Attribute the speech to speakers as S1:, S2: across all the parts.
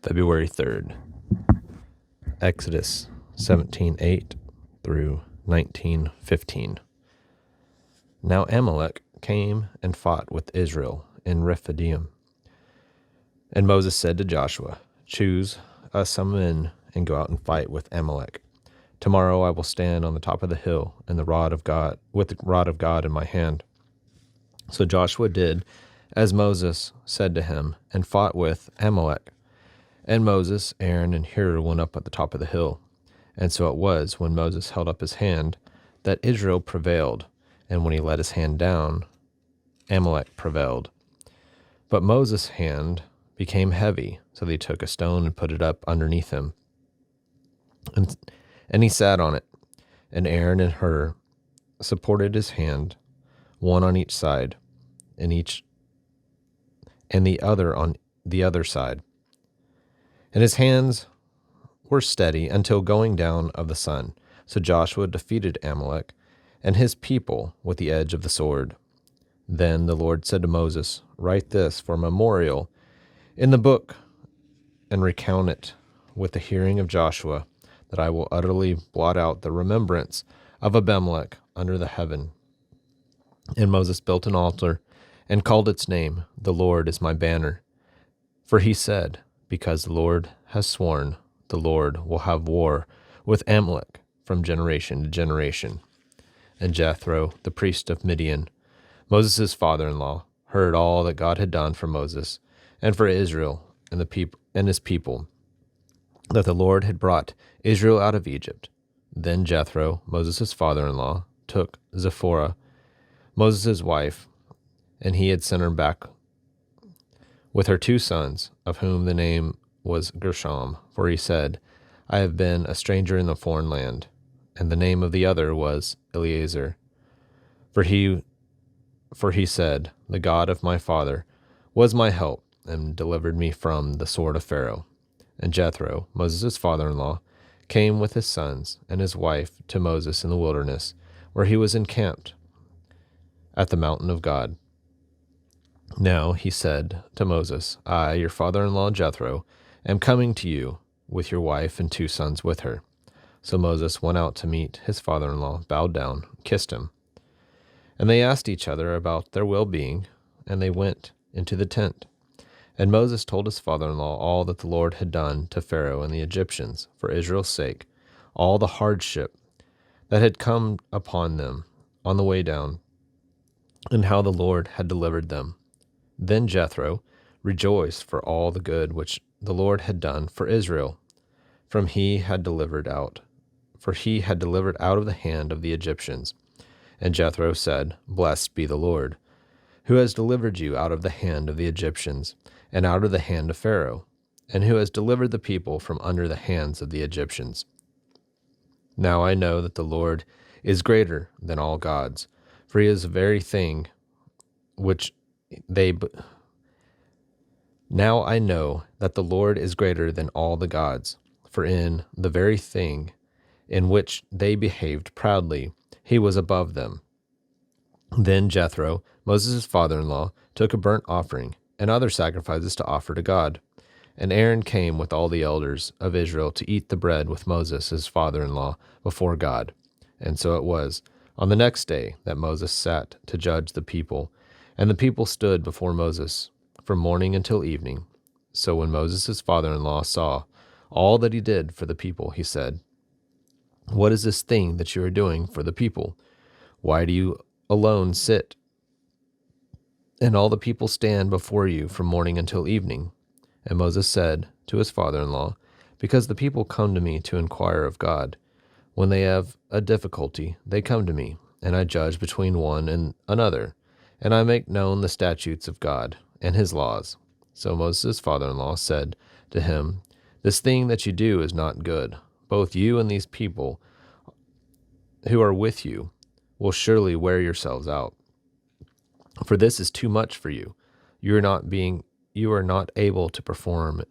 S1: February 3rd, Exodus 17:8 through 19:15. Now Amalek came and fought with Israel in Rephidim. And Moses said to Joshua, "Choose us some men and go out and fight with Amalek. Tomorrow I will stand on the top of the hill and the rod of God with the rod of God in my hand." So Joshua did as Moses said to him and fought with Amalek. And Moses, Aaron, and Hur went up at the top of the hill. And so it was, when Moses held up his hand, that Israel prevailed, and when he let his hand down, Amalek prevailed. But Moses' hand became heavy, so they took a stone and put it up underneath him. And he sat on it, and Aaron and Hur supported his hand, one on each side, and the other on the other side. And his hands were steady until going down of the sun. So Joshua defeated Amalek and his people with the edge of the sword. Then the Lord said to Moses, "Write this for a memorial in the book and recount it with the hearing of Joshua, that I will utterly blot out the remembrance of Abimelech under the heaven." And Moses built an altar and called its name, "The Lord is my banner." For he said, "Because the Lord has sworn, the Lord will have war with Amalek from generation to generation." And Jethro, the priest of Midian, Moses' father-in-law, heard all that God had done for Moses and for Israel and his people, that the Lord had brought Israel out of Egypt. Then Jethro, Moses' father-in-law, took Zipporah, Moses' wife, and he had sent her back with her 2 sons, of whom the name was Gershom, for he said, "I have been a stranger in the foreign land." And the name of the other was Eleazar, for he said, "The God of my father was my help and delivered me from the sword of Pharaoh." And Jethro, Moses' father-in-law, came with his sons and his wife to Moses in the wilderness, where he was encamped at the mountain of God. Now he said to Moses, "I, your father-in-law Jethro, am coming to you with your wife and 2 sons with her." So Moses went out to meet his father-in-law, bowed down, kissed him. And they asked each other about their well-being, and they went into the tent. And Moses told his father-in-law all that the Lord had done to Pharaoh and the Egyptians for Israel's sake, all the hardship that had come upon them on the way down, and how the Lord had delivered them. Then Jethro rejoiced for all the good which the Lord had done for Israel, for he had delivered out of the hand of the Egyptians. And Jethro said, "Blessed be the Lord, who has delivered you out of the hand of the Egyptians, and out of the hand of Pharaoh, and who has delivered the people from under the hands of the Egyptians. Now I know that the Lord is greater than all gods, for he is the very thing which Now I know that the Lord is greater than all the gods, for in the very thing in which they behaved proudly, he was above them." Then Jethro, Moses' father-in-law, took a burnt offering and other sacrifices to offer to God. And Aaron came with all the elders of Israel to eat the bread with Moses, his father-in-law, before God. And so it was, on the next day, that Moses sat to judge the people, and the people stood before Moses from morning until evening. So when Moses, his father-in-law, saw all that he did for the people, he said, "What is this thing that you are doing for the people? Why do you alone sit, and all the people stand before you from morning until evening?" And Moses said to his father-in-law, "Because the people come to me to inquire of God. When they have a difficulty, they come to me, and I judge between one and another, and I make known the statutes of God and his laws." So Moses' father-in-law said to him, "This thing that you do is not good. Both you and these people who are with you will surely wear yourselves out. For this is too much for you. You are not able to perform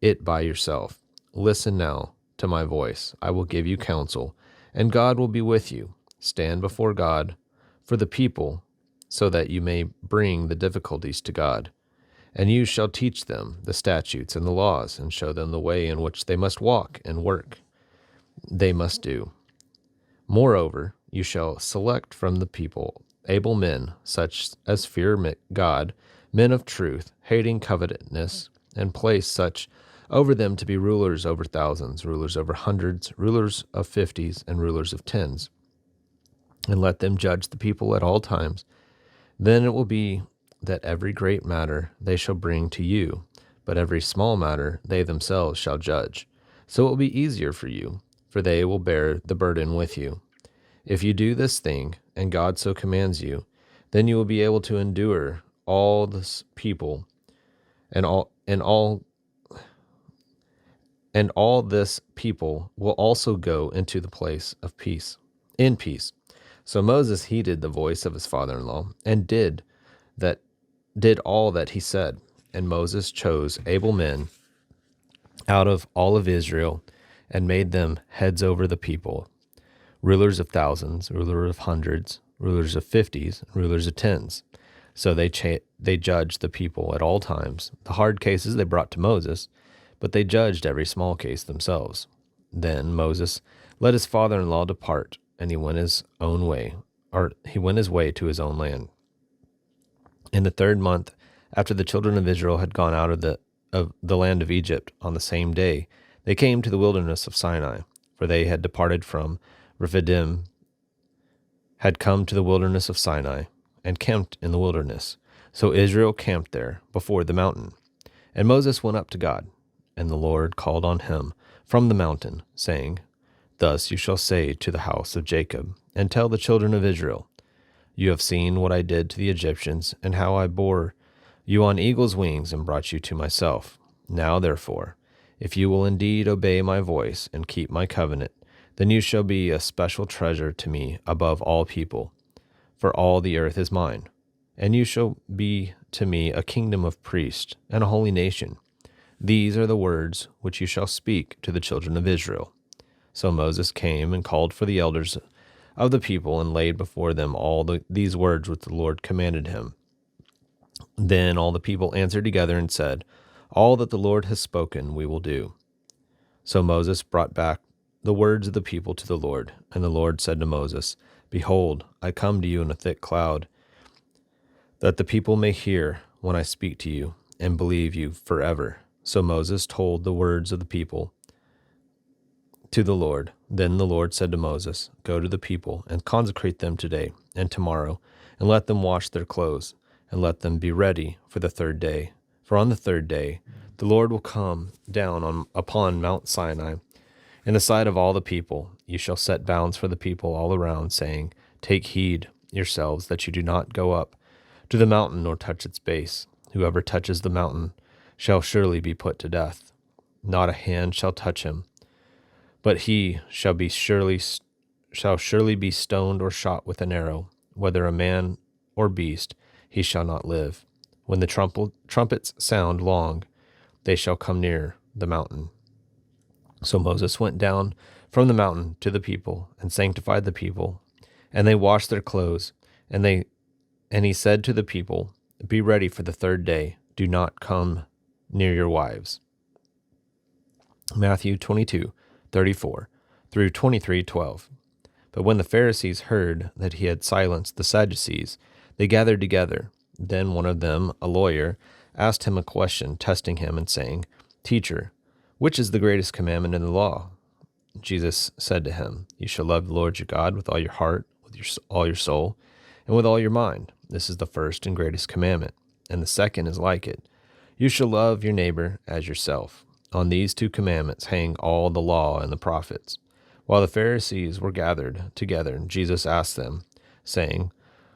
S1: it by yourself. Listen now to my voice. I will give you counsel, and God will be with you. Stand before God for the people, so that you may bring the difficulties to God. And you shall teach them the statutes and the laws, and show them the way in which they must walk and work they must do. Moreover, you shall select from the people able men, such as fear God, men of truth, hating covetousness, and place such over them to be rulers over thousands, rulers over hundreds, rulers of fifties, and rulers of tens. And let them judge the people at all times. Then it will be that every great matter they shall bring to you, but every small matter they themselves shall judge. So it will be easier for you, for they will bear the burden with you. If you do this thing, and God so commands you, then you will be able to endure all this people, and all this people will also go into the place of peace, in peace. So Moses heeded the voice of his father-in-law, and did all that he said. And Moses chose able men out of all of Israel, and made them heads over the people, rulers of thousands, rulers of hundreds, rulers of fifties, rulers of tens. So they judged the people at all times. The hard cases they brought to Moses, but they judged every small case themselves. Then Moses let his father-in-law depart, and he went his way to his own land. In the 3rd month, after the children of Israel had gone out of the land of Egypt, on the same day, they came to the wilderness of Sinai, for they had departed from Rephidim, had come to the wilderness of Sinai, and camped in the wilderness. So Israel camped there before the mountain. And Moses went up to God, and the Lord called on him from the mountain, saying, Thus you shall say to the house of Jacob, and tell the children of Israel, You have seen what I did to the Egyptians, and how I bore you on eagle's wings and brought you to myself. Now therefore, if you will indeed obey my voice and keep my covenant, then you shall be a special treasure to me above all people, for all the earth is mine. And you shall be to me a kingdom of priests and a holy nation. These are the words which you shall speak to the children of Israel. So Moses came and called for the elders of the people, and laid before them all these words which the Lord commanded him. Then all the people answered together and said, All that the Lord has spoken we will do. So Moses brought back the words of the people to the Lord, and the Lord said to Moses, Behold, I come to you in a thick cloud, that the people may hear when I speak to you, and believe you forever. So Moses told the words of the people to the Lord. Then the Lord said to Moses, Go to the people, and consecrate them today and tomorrow, and let them wash their clothes, and let them be ready for the 3rd day. For on the 3rd day the Lord will come down upon Mount Sinai in the sight of all the people. You shall set bounds for the people all around, saying, Take heed yourselves that you do not go up to the mountain nor touch its base. Whoever touches the mountain shall surely be put to death. Not a hand shall touch him, but he shall surely be stoned or shot with an arrow. Whether a man or beast, he shall not live. When the trumpets sound long, they shall come near the mountain. So Moses went down from the mountain to the people, and sanctified the people, and they washed their clothes. And he said to the people, Be ready for the 3rd day. Do not come near your wives. Matthew 22:34 through 23:12. But when the Pharisees heard that he had silenced the Sadducees, they gathered together. Then one of them, a lawyer, asked him a question, testing him and saying, Teacher, which is the greatest commandment in the law? Jesus said to him, You shall love the Lord your God with all your heart, with all your soul, and with all your mind. This is the first and greatest commandment. And the second is like it. You shall love your neighbor as yourself. On these 2 commandments hang all the law and the prophets. While the Pharisees were gathered together, Jesus asked them, saying,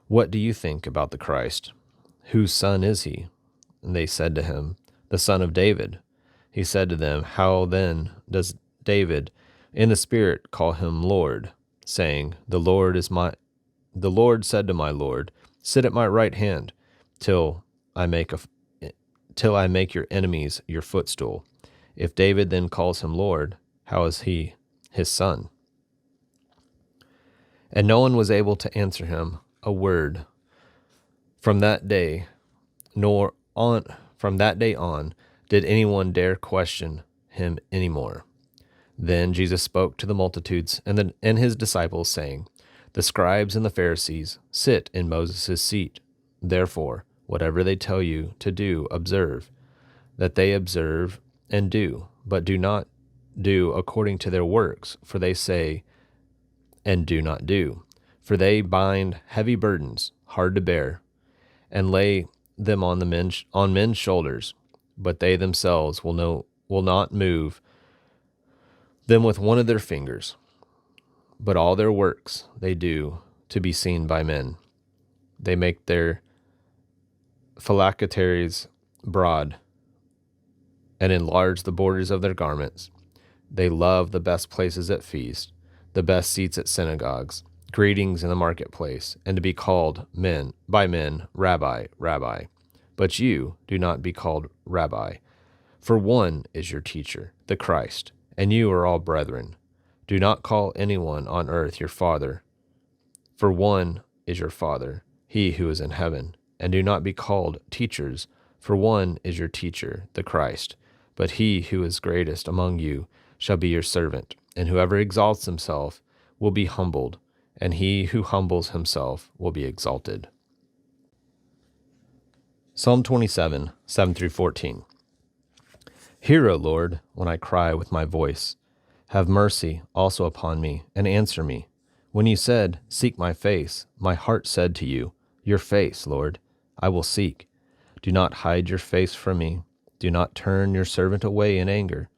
S1: What do you think about the Christ? Whose son is he? And they said to him, The son of David. He said to them, How then does David in the Spirit call him Lord, saying, The Lord said to my Lord, Sit at my right hand, till I make your enemies your footstool. If David then calls him Lord, how is he his son? And no one was able to answer him a word from that day From that day on, did anyone dare question him any more. Then Jesus spoke to the multitudes and his disciples, saying, The scribes and the Pharisees sit in Moses' seat. Therefore, whatever they tell you to do, observe, that they observe and do, but do not do according to their works, for they say and do not do. For they bind heavy burdens, hard to bear, and lay them on men's shoulders, but they themselves will not move them with one of their fingers. But all their works they do to be seen by men. They make their phylacteries broad and enlarge the borders of their garments. They love the best places at feasts, the best seats at synagogues, greetings in the marketplace, and to be called by men, Rabbi, Rabbi. But you do not be called Rabbi, for one is your teacher, the Christ, and you are all brethren. Do not call anyone on earth your father, for one is your Father, he who is in heaven. And do not be called teachers, for one is your teacher, the Christ. But he who is greatest among you shall be your servant, and whoever exalts himself will be humbled, and he who humbles himself will be exalted. Psalm 27, 7-14. Hear, O Lord, when I cry with my voice. Have mercy also upon me, and answer me. When you said, Seek my face, my heart said to you, Your face, Lord, I will seek. Do not hide your face from me. Do not turn your servant away in anger.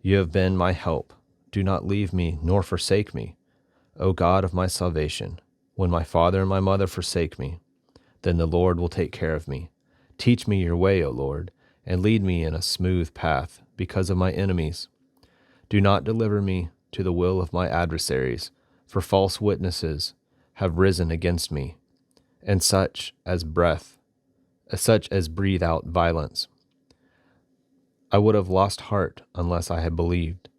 S1: You have been my help. Do not leave me nor forsake me. O God of my salvation, when my father and my mother forsake me, then the Lord will take care of me. Teach me your way, O Lord, and lead me in a smooth path because of my enemies. Do not deliver me to the will of my adversaries, for false witnesses have risen against me, and such as breathe out violence. I would have lost heart unless I had believed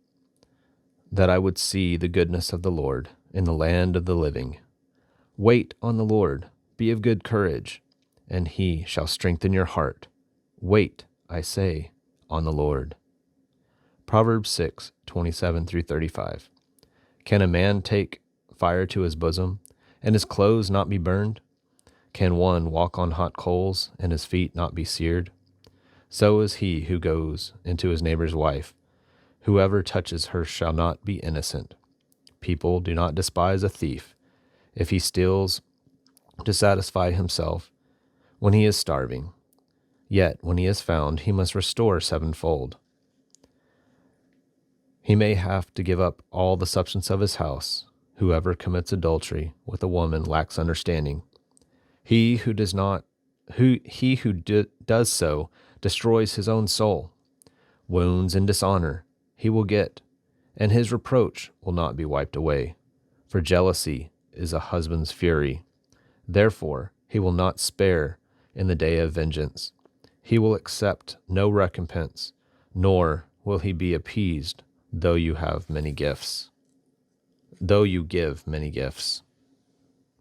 S1: that I would see the goodness of the Lord in the land of the living. Wait on the Lord, be of good courage, and he shall strengthen your heart. Wait, I say, on the Lord. Proverbs 6, 27-35. Can a man take fire to his bosom, and his clothes not be burned? Can one walk on hot coals, and his feet not be seared? So is he who goes into his neighbor's wife. Whoever touches her shall not be innocent. People do not despise a thief if he steals to satisfy himself when he is starving. Yet when he is found, he must restore sevenfold. He may have to give up all the substance of his house. Whoever commits adultery with a woman lacks understanding. He who does so destroys his own soul. Wounds and dishonor he will get, and his reproach will not be wiped away. For jealousy is a husband's fury. Therefore he will not spare in the day of vengeance. He will accept no recompense, nor will he be appeased, though you give many gifts.